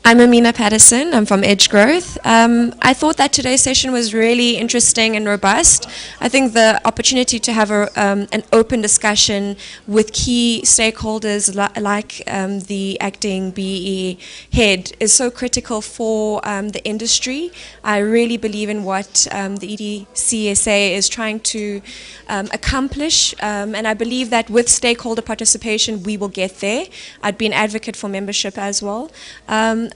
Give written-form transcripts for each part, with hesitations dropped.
I'm Amina Patterson. I'm from Edge Growth. I thought that today's session was really interesting and robust. I think the opportunity to have an open discussion with key stakeholders like the acting BE head is so critical for the industry. I really believe in what the EDCSA is trying to accomplish, and I believe that with stakeholder participation we will get there. I'd be an advocate for membership as well.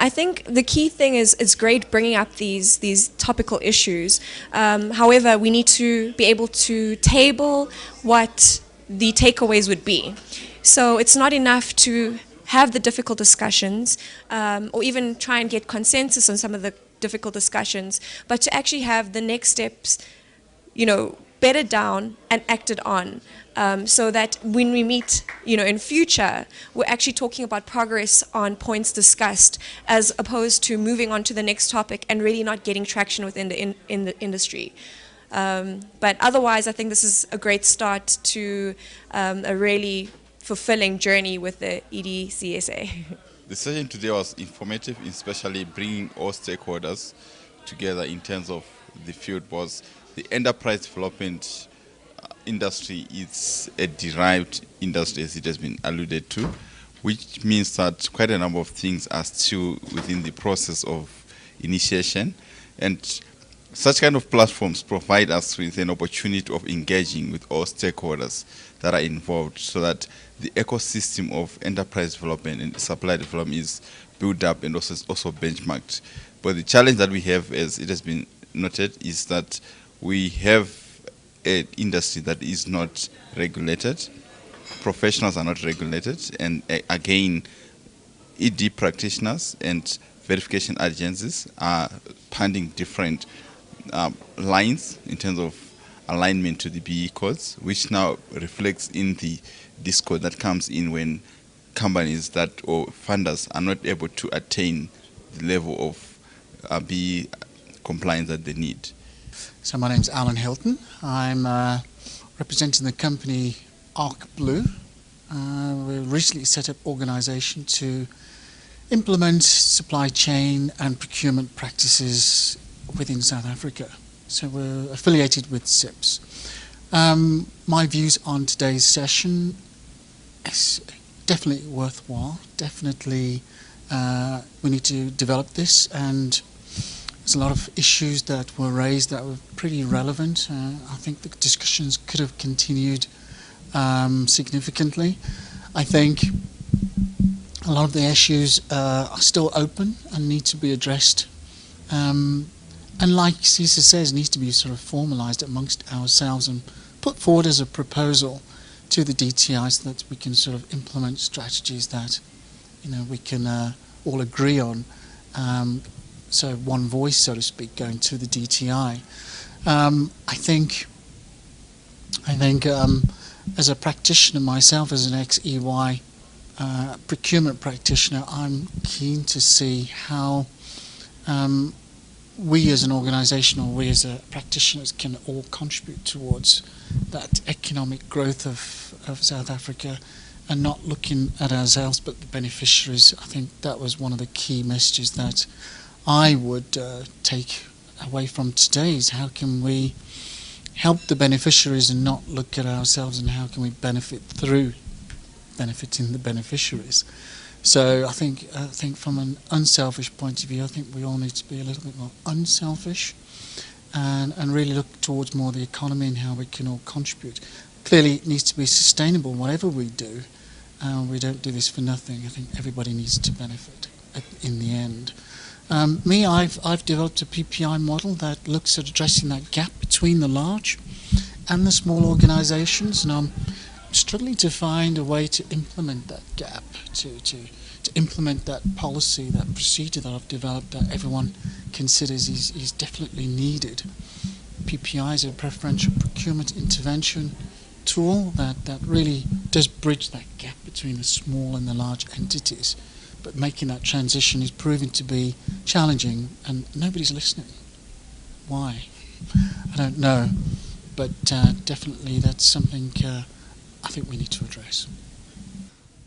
I think the key thing is it's great bringing up these topical issues. However, we need to be able to table what the takeaways would be. So it's not enough to have the difficult discussions or even try and get consensus on some of the difficult discussions, but to actually have the next steps, bedded down and acted on. So that when we meet, in future, we're actually talking about progress on points discussed, as opposed to moving on to the next topic and really not getting traction within the industry. But otherwise, I think this is a great start to a really fulfilling journey with the EDCSA. The session today was informative, especially bringing all stakeholders together in terms of the field. Was the enterprise development industry is a derived industry, as it has been alluded to, which means that quite a number of things are still within the process of initiation, and such kind of platforms provide us with an opportunity of engaging with all stakeholders that are involved, so that the ecosystem of enterprise development and supply development is built up and also benchmarked. But the challenge that we have, as it has been noted, is that we have an industry that is not regulated, professionals are not regulated, and again, ED practitioners and verification agencies are pending different lines in terms of alignment to the BE codes, which now reflects in the discord that comes in when companies or funders are not able to attain the level of BE compliance that they need. So my name's Alan Hilton. I'm representing the company Arc Blue. We recently set up organisation to implement supply chain and procurement practices within South Africa. So we're affiliated with SIPS. My views on today's session is definitely worthwhile. Definitely we need to develop this, and there's a lot of issues that were raised that were pretty relevant. I think the discussions could have continued significantly. I think a lot of the issues are still open and need to be addressed. And like CISA says, needs to be sort of formalised amongst ourselves and put forward as a proposal to the DTI, so that we can sort of implement strategies that we can all agree on. So one voice, so to speak, going to the DTI. I think as a practitioner myself, as an ex-EY procurement practitioner, I'm keen to see how we as an organisation, or we as practitioners, can all contribute towards that economic growth of South Africa, and not looking at ourselves but the beneficiaries. I think that was one of the key messages that I would take away from today, is how can we help the beneficiaries and not look at ourselves, and how can we benefit through benefiting the beneficiaries. So I think from an unselfish point of view, I think we all need to be a little bit more unselfish and really look towards more the economy and how we can all contribute. Clearly it needs to be sustainable, whatever we do. We don't do this for nothing. I think everybody needs to benefit in the end. I've developed a PPI model that looks at addressing that gap between the large and the small organisations, and I'm struggling to find a way to implement that gap, to implement that policy, that procedure that I've developed that everyone considers is definitely needed. PPI is a preferential procurement intervention tool that really does bridge that gap between the small and the large entities. But making that transition is proving to be challenging, and nobody's listening. Why? I don't know, but definitely that's something I think we need to address.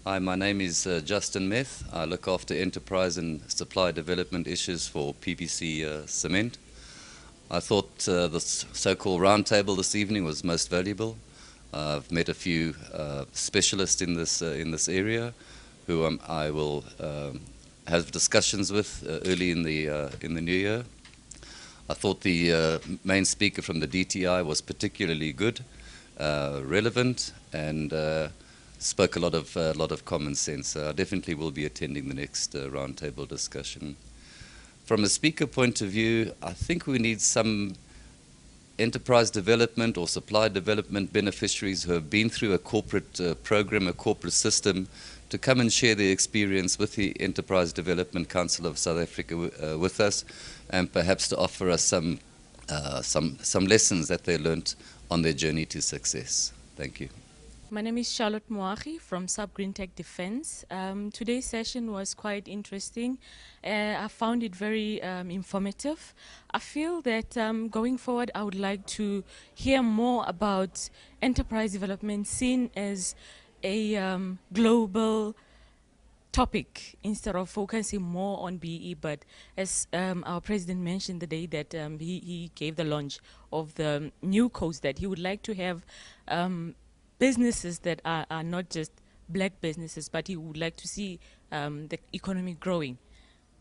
Hi, my name is Justin Meth. I look after enterprise and supply development issues for PPC Cement. I thought the so-called roundtable this evening was most valuable. I've met a few specialists in this area who I will have discussions with early in the new year. I thought the main speaker from the DTI was particularly good, relevant, and spoke a lot of common sense. I definitely will be attending the next roundtable discussion. From a speaker point of view, I think we need some enterprise development or supply development beneficiaries who have been through a corporate program, a corporate system, to come and share their experience with the Enterprise Development Council of South Africa with us, and perhaps to offer us some lessons that they learnt on their journey to success. Thank you. My name is Charlotte Moagi from Green Tech Defense. Today's session was quite interesting. I found it very informative. I feel that going forward, I would like to hear more about enterprise development seen as a global topic instead of focusing more on BE. But as our president mentioned the day that he gave the launch of the new codes, that he would like to have businesses that are not just black businesses, but he would like to see the economy growing.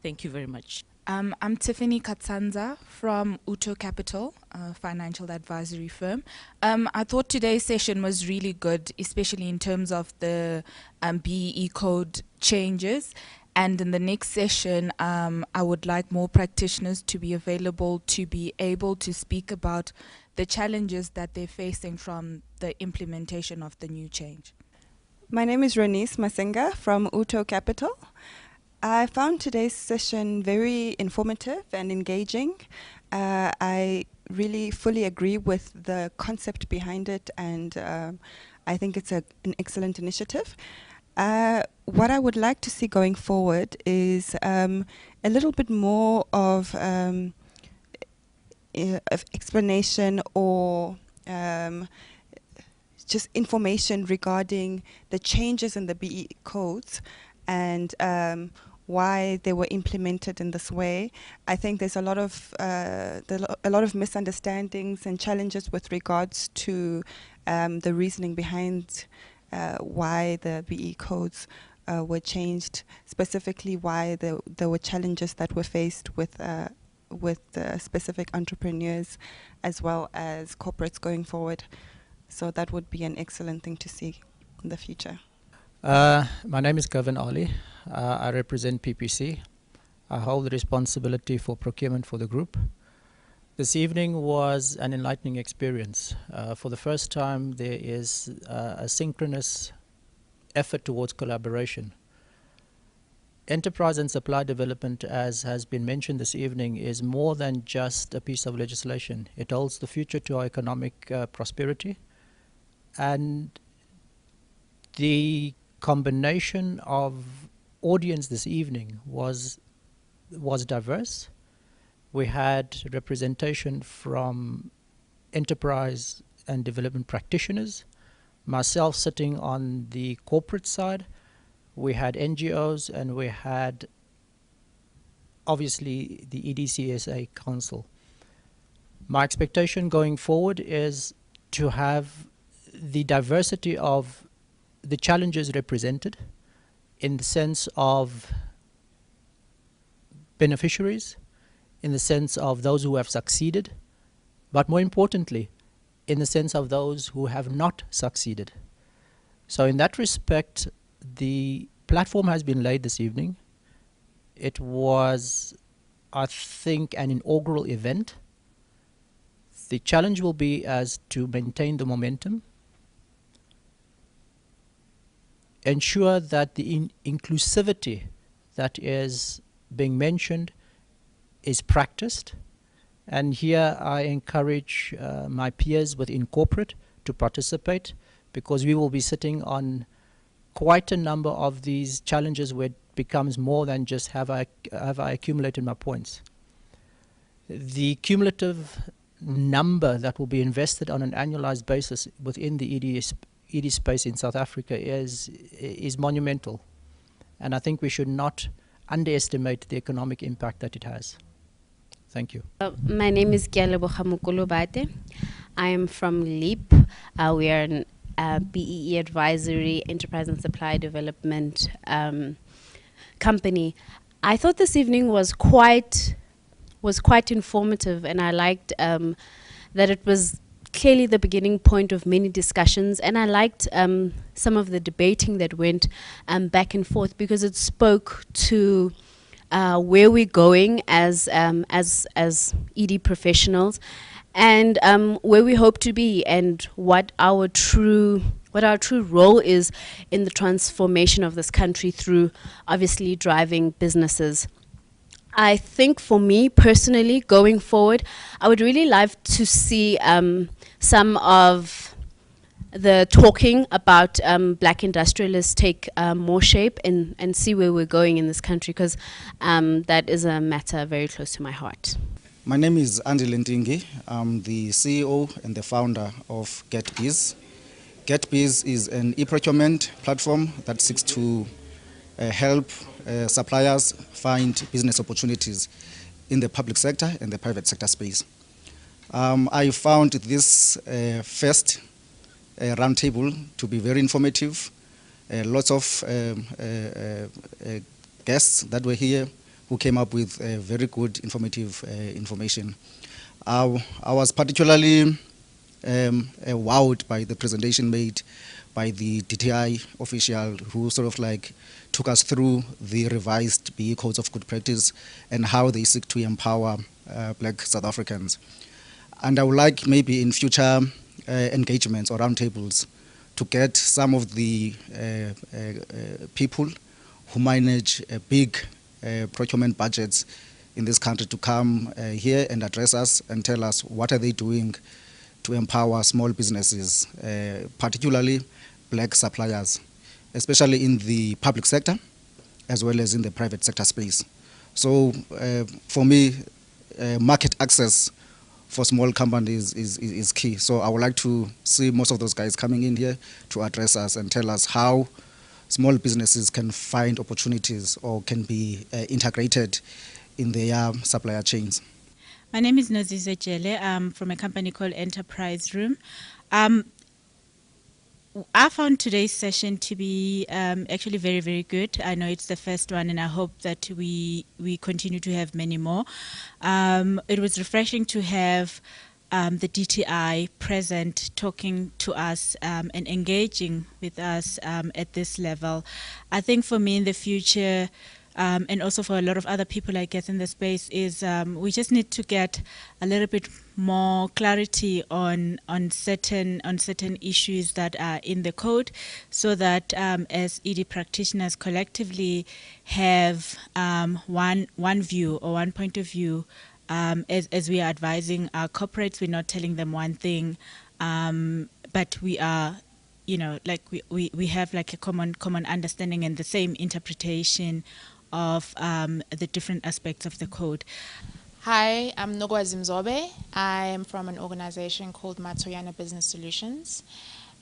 Thank you very much. I'm Tiffany Katsanza from Uto Capital, a financial advisory firm. I thought today's session was really good, especially in terms of the BEE code changes. And in the next session, I would like more practitioners to be available to be able to speak about the challenges that they're facing from the implementation of the new change. My name is Ronice Masenga from Uto Capital. I found today's session very informative and engaging. I really fully agree with the concept behind it, and I think it's an excellent initiative. What I would like to see going forward is a little bit more of explanation or just information regarding the changes in the BE codes and why they were implemented in this way. I think there's a lot of misunderstandings and challenges with regards to the reasoning behind why the BE codes were changed, specifically why there were challenges that were faced with specific entrepreneurs as well as corporates going forward. So that would be an excellent thing to see in the future. My name is Govan Ali. I represent PPC. I hold the responsibility for procurement for the group. This evening was an enlightening experience. For the first time, there is a synchronous effort towards collaboration. Enterprise and supply development, as has been mentioned this evening, is more than just a piece of legislation. It holds the future to our economic prosperity. And the combination of audience this evening was diverse. We had representation from enterprise and development practitioners, myself sitting on the corporate side. We had NGOs, and we had obviously the EDCSA Council. My expectation going forward is to have the diversity of the challenges represented in the sense of beneficiaries, in the sense of those who have succeeded, but more importantly, in the sense of those who have not succeeded. So in that respect, the platform has been laid this evening. It was, I think, an inaugural event. The challenge will be as to maintain the momentum, ensure that the inclusivity that is being mentioned is practiced. And here I encourage my peers within corporate to participate, because we will be sitting on quite a number of these challenges where it becomes more than just have I accumulated my points. The cumulative number that will be invested on an annualized basis within the ED space in South Africa is monumental. And I think we should not underestimate the economic impact that it has. Thank you. My name is Gyaleboga Mokolobate. I am from LEAP. We are an BEE advisory, enterprise and supply development company. I thought this evening was quite informative, and I liked that it was clearly the beginning point of many discussions, and I liked some of the debating that went back and forth, because it spoke to where we're going as ED professionals, and where we hope to be, and what our true role is in the transformation of this country through obviously driving businesses. I think for me personally, going forward, I would really like to see some of the talking about black industrialists take more shape, and see where we're going in this country, because that is a matter very close to my heart. My name is Andy Lentingi. I'm the CEO and the founder of GetBiz. GetBiz is an e-procurement platform that seeks to help suppliers find business opportunities in the public sector and the private sector space. I found this first roundtable to be very informative. Lots of guests that were here who came up with very good informative information. I was particularly wowed by the presentation made by the DTI official, who sort of like took us through the revised BE codes of good practice and how they seek to empower black South Africans. And I would like maybe in future engagements or roundtables to get some of the people who manage big procurement budgets in this country to come here and address us and tell us what are they doing to empower small businesses, particularly black suppliers, especially in the public sector as well as in the private sector space. So for me, market access for small companies is key. So I would like to see most of those guys coming in here to address us and tell us how small businesses can find opportunities or can be integrated in their supplier chains. My name is Nozizo Jele. I'm from a company called Enterprise Room. I found today's session to be actually very, very good. I know it's the first one, and I hope that we continue to have many more. It was refreshing to have the DTI present, talking to us and engaging with us at this level. I think for me in the future, and also for a lot of other people I guess in the space, is we just need to get a little bit more clarity on certain issues that are in the code, so that as ED practitioners collectively have one view or one point of view. As we are advising our corporates, we're not telling them one thing, but we are, like we have like a common understanding and the same interpretation of the different aspects of the code. Hi, I'm Nogwa Zimzobe. I'm from an organization called Matoyana Business Solutions.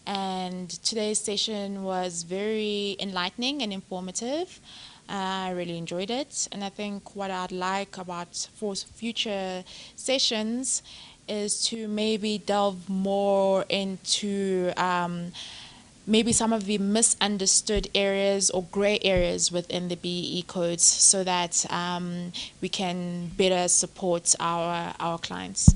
And today's session was very enlightening and informative. I really enjoyed it. And I think what I'd like about for future sessions is to maybe delve more into maybe some of the misunderstood areas or gray areas within the BEE codes, so that we can better support our clients.